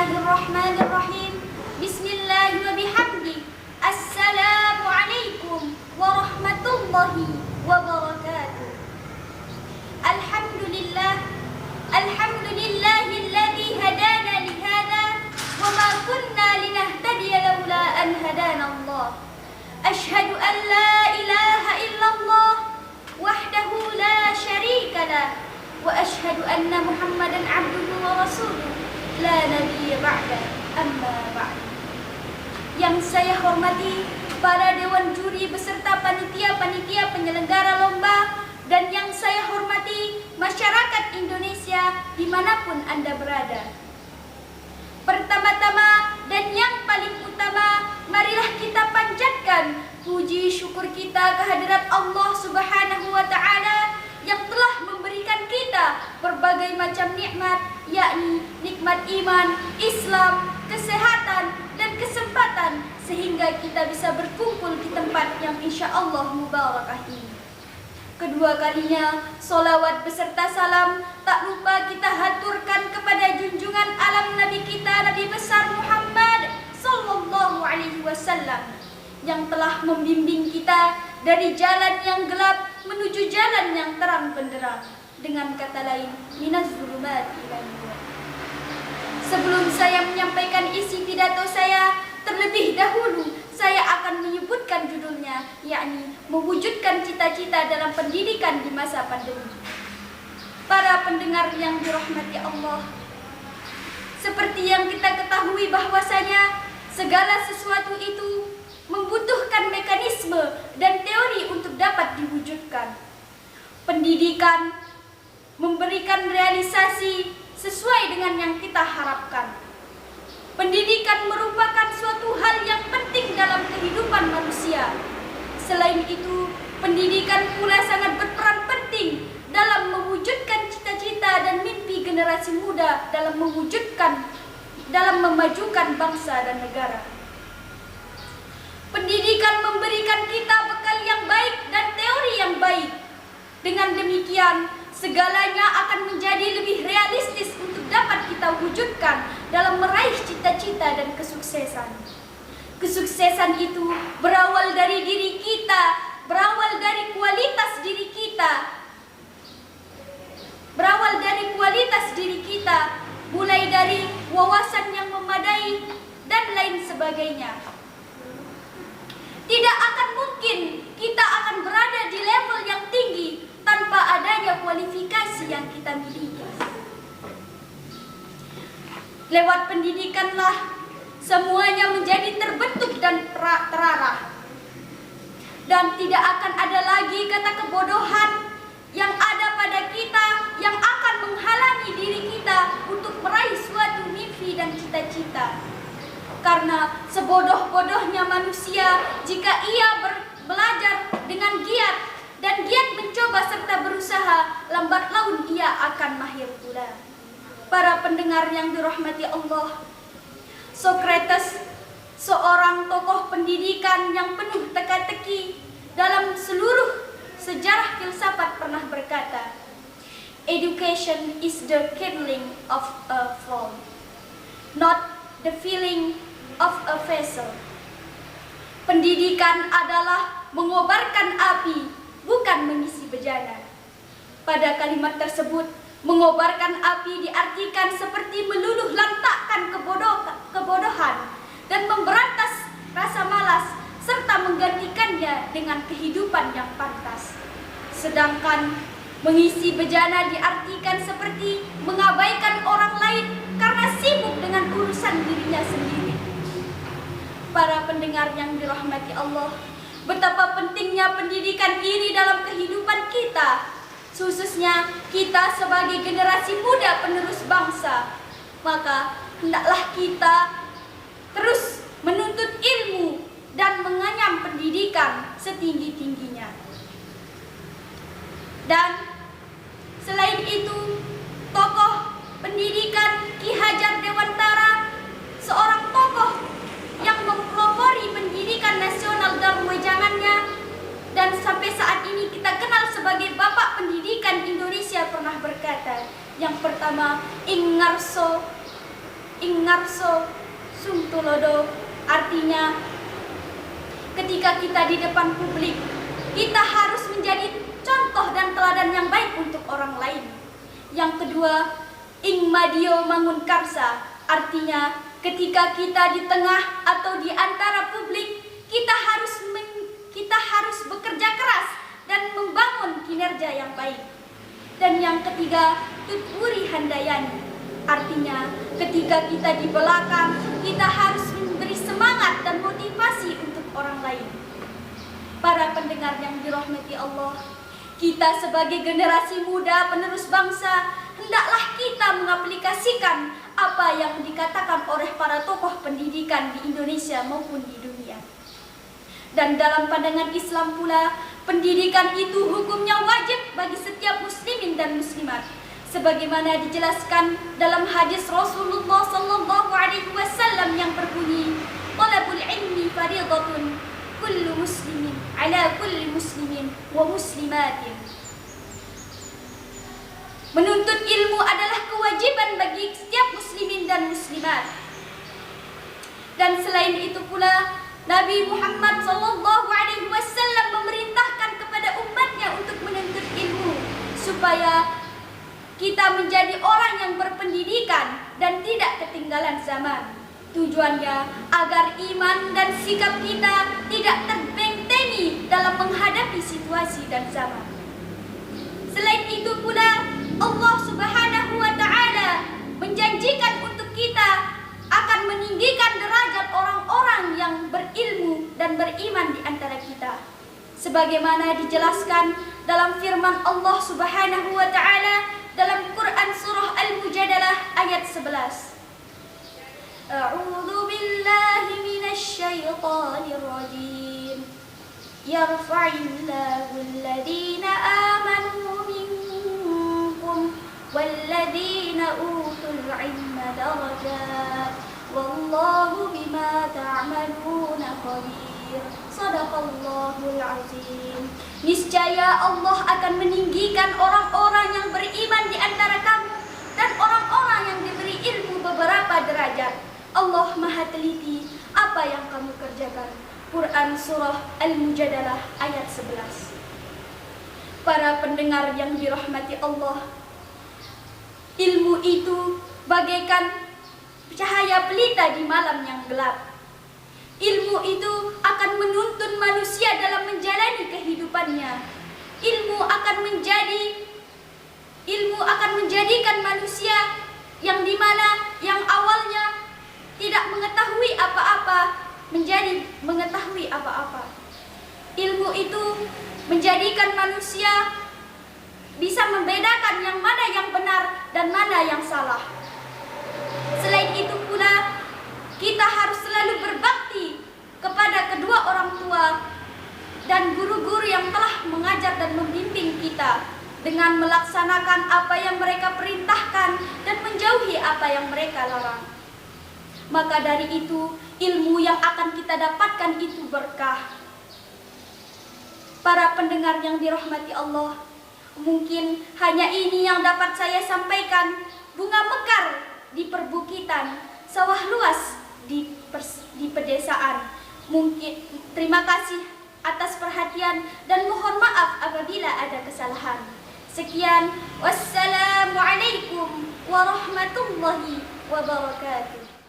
Bismillahirrahmanirrahim. Bismillah wa bihamdi. Assalamualaikum warahmatullahi wabarakatuh. Alhamdulillah. Alhamdulillahilladzi hadana lihada wa ma kunna linahtadiya laula an hadana Allah. Ashhadu an la ilaha illallah wahdahu la syarika lah wa ashhadu anna Muhammadan abduhu wa rasuluh la nabiyya ba'da amma ba'd. Yang saya hormati para dewan juri beserta panitia-panitia penyelenggara lomba, dan yang saya hormati masyarakat Indonesia dimanapun Anda berada. Pertama-tama dan yang paling utama, marilah kita panjatkan puji syukur kita kehadirat Allah Subhanahu wa Ta'ala yang telah memberikan kita berbagai macam nikmat, yakni nikmat iman, Islam, kesehatan, dan kesempatan, sehingga kita bisa berkumpul di tempat yang insya Allah mubarakah ini. Kedua kalinya, solawat beserta salam tak lupa kita haturkan kepada junjungan alam Nabi kita, Nabi besar Muhammad Sallallahu Alaihi Wasallam, yang telah membimbing kita dari jalan yang gelap menuju jalan yang terang benderang, dengan kata lain, minaz zulumati ilan nur. Sebelum saya menyampaikan isi pidato saya, terlebih dahulu saya akan menyebutkan judulnya, yakni mewujudkan cita-cita dalam pendidikan di masa pandemi. Para pendengar yang dirahmati Allah, seperti yang kita ketahui bahwasanya segala sesuatu itu membutuhkan mekanisme dan teori untuk dapat diwujudkan. Pendidikan memberikan realisasi sesuai dengan yang kita harapkan. Pendidikan merupakan suatu hal yang penting dalam kehidupan manusia. Selain itu, pendidikan pula sangat berperan penting dalam mewujudkan cita-cita dan mimpi generasi muda dalam memajukan bangsa dan negara. Pendidikan memberikan kita bekal yang baik dan teori yang baik. Dengan demikian, segalanya akan menjadi lebih realistis untuk dapat kita wujudkan dalam meraih cita-cita dan kesuksesan. Kesuksesan itu berawal dari diri kita, berawal dari kualitas diri kita. Berawal dari kualitas diri kita, mulai dari wawasan yang memadai dan lain sebagainya. Tidak akan mungkin kita akan berada di level yang tinggi tanpa adanya kualifikasi yang kita miliki. Lewat pendidikanlah semuanya menjadi terbentuk dan terarah. Dan tidak akan ada lagi kata kebodohan yang ada pada kita yang akan menghalangi diri kita untuk meraih suatu mimpi dan cita-cita. Karena sebodoh-bodohnya manusia, jika ia belajar dengan giat dan giat mencoba serta berusaha, lambat laun ia akan mahir pula. Para pendengar yang dirahmati Allah, Socrates, seorang tokoh pendidikan yang penuh teka-teki dalam seluruh sejarah filsafat, pernah berkata, "Education is the kindling of a flame, not the filling of a vessel." Pendidikan adalah mengobarkan api, bukan mengisi bejana. Pada kalimat tersebut, mengobarkan api diartikan seperti meluluh lantakkan kebodohan dan memberantas rasa malas serta menggantikannya dengan kehidupan yang pantas. Sedangkan mengisi bejana diartikan seperti mengabaikan orang lain karena sibuk dengan urusan dirinya sendiri. Para pendengar yang dirahmati Allah, betapa pentingnya pendidikan ini dalam kehidupan kita, khususnya kita sebagai generasi muda penerus bangsa. Maka hendaklah kita terus menuntut ilmu dan menganyam pendidikan setinggi-tingginya. Dan selain itu, tokoh pendidikan Ki Hajar Dewantara, seorang tokoh yang mempelopori pendidikan nasional dalam wejangannya, dan sampai saat ini kita kenal sebagai Bapak Pendidikan Indonesia, pernah berkata, yang pertama, ing ngarso ing ngarso sung tulodo, artinya ketika kita di depan publik, kita harus menjadi contoh dan teladan yang baik untuk orang lain. Yang kedua, ing madio mangun karsa, artinya ketika kita di tengah atau di antara publik, kita harus bekerja keras dan membangun kinerja yang baik. Dan yang ketiga, tutwuri handayani, artinya ketika kita di belakang, kita harus memberi semangat dan motivasi untuk orang lain. Para pendengar yang dirahmati Allah, kita sebagai generasi muda penerus bangsa, hendaklah kita mengaplikasikan apa yang dikatakan oleh para tokoh pendidikan di Indonesia maupun di dunia. Dan dalam pandangan Islam pula, pendidikan itu hukumnya wajib bagi setiap muslimin dan muslimat, sebagaimana dijelaskan dalam hadis Rasulullah SAW yang berbunyi, "Talabul ilmi fariidatun kullu muslimin ala kulli muslimin wa muslimatin." Menuntut ilmu adalah kewajiban bagi setiap muslimin dan muslimat. Dan selain itu pula, Nabi Muhammad SAW memerintahkan kepada umatnya untuk menuntut ilmu supaya kita menjadi orang yang berpendidikan dan tidak ketinggalan zaman. Tujuannya agar iman dan sikap kita tidak terbentengi dalam menghadapi situasi dan zaman. Selain itu pula, Allah Subhanahu wa Ta'ala menjanjikan untuk kita akan meninggikan derajat orang-orang yang berilmu dan beriman di antara kita, sebagaimana dijelaskan dalam firman Allah Subhanahu wa Ta'ala dalam Quran surah Al-Mujadalah ayat 11. A'udzu billahi minasy syaithanir rajim. Yarfa'illahu alladhina amanu minkum walladzina utul ilma darajat wallahu bima ta'maluna khabir. Shadaqallahul azim. Niscaya Allah akan meninggikan orang-orang yang beriman di antara kamu dan orang-orang yang diberi ilmu beberapa derajat. Allah Maha teliti apa yang kamu kerjakan. Quran surah Al-Mujadalah ayat 11. Para pendengar yang dirahmati Allah, ilmu itu bagaikan cahaya pelita di malam yang gelap. Ilmu itu akan menuntun manusia dalam menjalani kehidupannya. Ilmu akan menjadikan manusia yang dimana yang awalnya tidak mengetahui apa-apa menjadi mengetahui apa-apa. Ilmu itu menjadikan manusia bisa membedakan yang mana yang benar dan mana yang salah. Selain itu pula, kita harus selalu berbakti kepada kedua orang tua dan guru-guru yang telah mengajar dan membimbing kita dengan melaksanakan apa yang mereka perintahkan dan menjauhi apa yang mereka larang. Maka dari itu, ilmu yang akan kita dapatkan itu berkah. Para pendengar yang dirahmati Allah, mungkin hanya ini yang dapat saya sampaikan. Bunga mekar di perbukitan, sawah luas di pedesaan. Mungkin terima kasih atas perhatian dan mohon maaf apabila ada kesalahan. Sekian, wassalamualaikum warahmatullahi wabarakatuh.